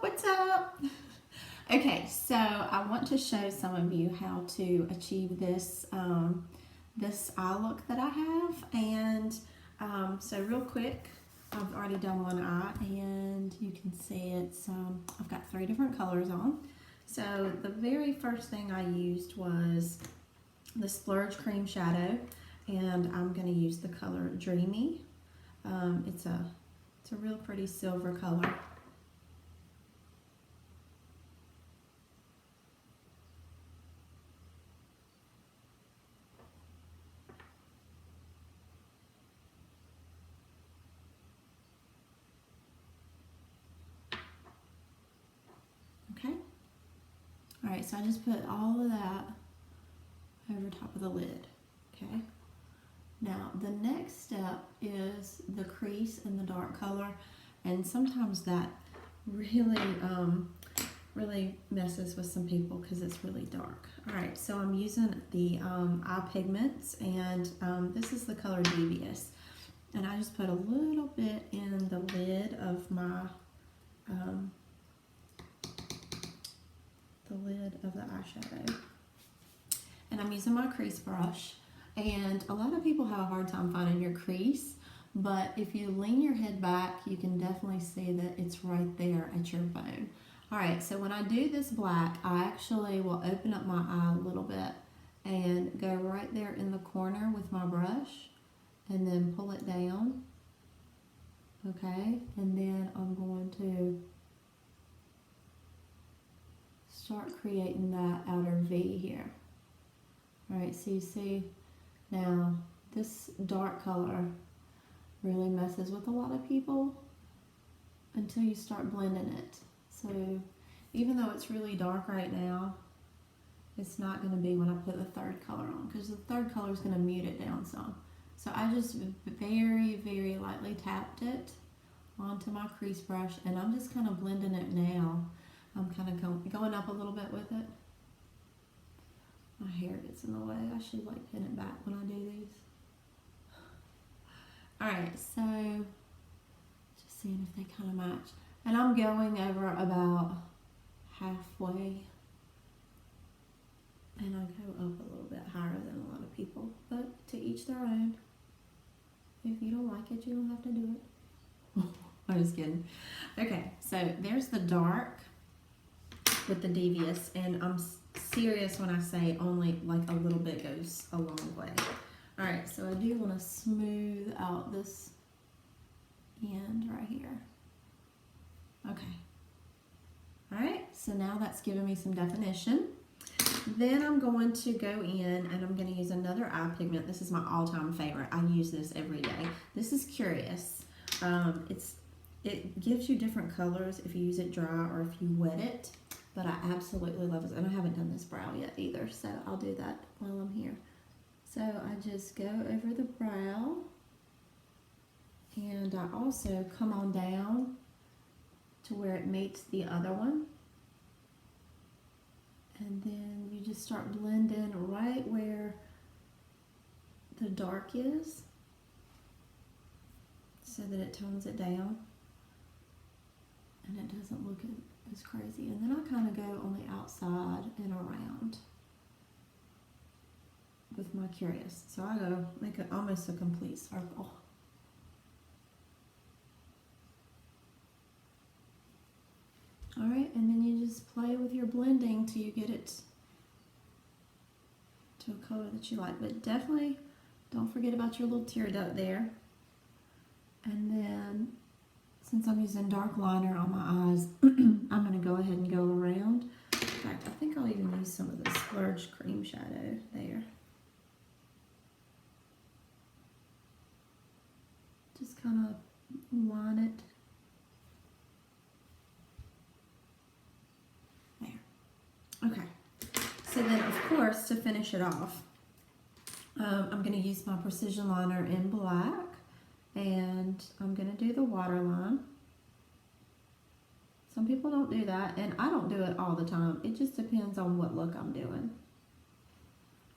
What's up? Okay, so I want to show some of you how to achieve this this eye look that I have. And so real quick, I've already done one eye, and you can see it's I've got 3 different colors on. So the very first thing I used was the Splurge Cream Shadow, and I'm going to use the color Dreamy. It's a real pretty silver color. Okay. All right, so I just put all of that over top of the lid. Okay. Now the next step is the crease in the dark color, and sometimes that really messes with some people because it's really dark. All right, so I'm using the eye pigments, and this is the color Devious, and I just put a little bit in the lid of my the eyeshadow, and I'm using my crease brush. And a lot of people have a hard time finding your crease, but if you lean your head back, you can definitely see that it's right there at your bone. All right, so when I do this black, I actually will open up my eye a little bit and go right there in the corner with my brush and then pull it down. Okay, and then I'm going to start creating that outer V here. All right, so you see now this dark color really messes with a lot of people until you start blending it. So even though it's really dark right now, it's not going to be when I put the third color on, because the third color is going to mute it down some. So I just very lightly tapped it onto my crease brush, and I'm just kind of blending it now. I'm kind of going up a little bit with it. My hair gets in the way. I should like pin it back when I do these. Alright, so just seeing if they kind of match. And I'm going over about halfway. And I go up a little bit higher than a lot of people. But to each their own. If you don't like it, you don't have to do it. I'm just kidding. Okay, so there's the dark with the Devious, and I'm serious when I say only like a little bit goes a long way. All right, so I do want to smooth out this end right here. Okay. All right, so now that's giving me some definition. Then I'm going to go in and I'm going to use another eye pigment. This is my all-time favorite. I use this every day. This is Curious. It gives you different colors if you use it dry or if you wet it. But I absolutely love it. And I haven't done this brow yet either, so I'll do that while I'm here. So I just go over the brow, and I also come on down to where it meets the other one. And then you just start blending right where the dark is so that it tones it down and it doesn't look as crazy. And then I kind of go on the outside and around with my Curious. So I go make it almost a complete circle. All right, and then you just play with your blending till you get it to a color that you like. But definitely don't forget about your little tear duct there. And then, since I'm using dark liner on my eyes, I'm going to go ahead and go around. In fact, I think I'll even use some of the Splurge Cream Shadow there. Just kind of line it. There. Okay. So then, of course, to finish it off, I'm going to use my Precision Liner in black. And I'm going to do the waterline. Some people don't do that, and I don't do it all the time. It just depends on what look I'm doing.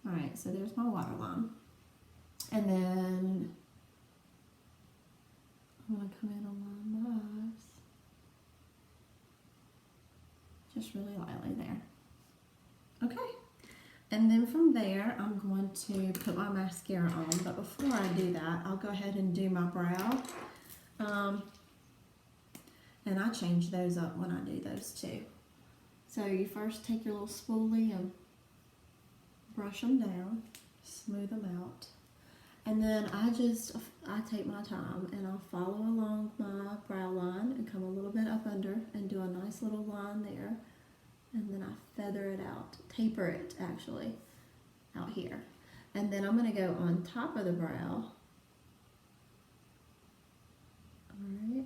Alright, so there's my waterline. And then I'm going to come in and line my eyes. just really lightly there. Okay, and then from there, I'm going to put my mascara on, but before I do that, I'll go ahead and do my brow. And I change those up when I do those too. So you first take your little spoolie and brush them down, smooth them out. And then I take my time and I'll follow along my brow line and come a little bit up under and do a nice little line there. And then I feather it out, taper it actually, out here. And then I'm gonna go on top of the brow. All right.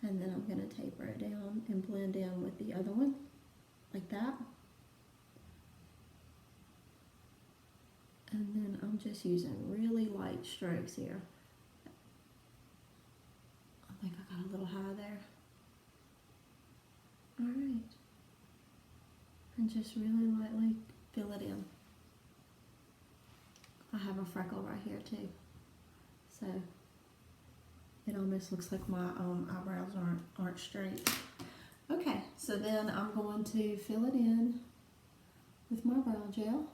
And then I'm gonna taper it down and blend in with the other one, like that. And then I'm just using really light strokes here. I think I got a little high there. All right. And just really lightly fill it in. I have a freckle right here too. So it almost looks like my eyebrows aren't straight. Okay, so then I'm going to fill it in with my brow gel.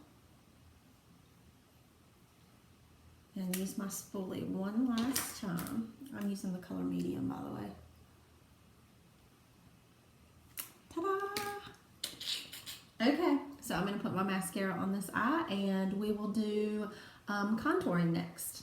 And use my spoolie one last time. I'm using the color medium, by the way. Ta-da! Okay, so I'm going to put my mascara on this eye, and we will do contouring next.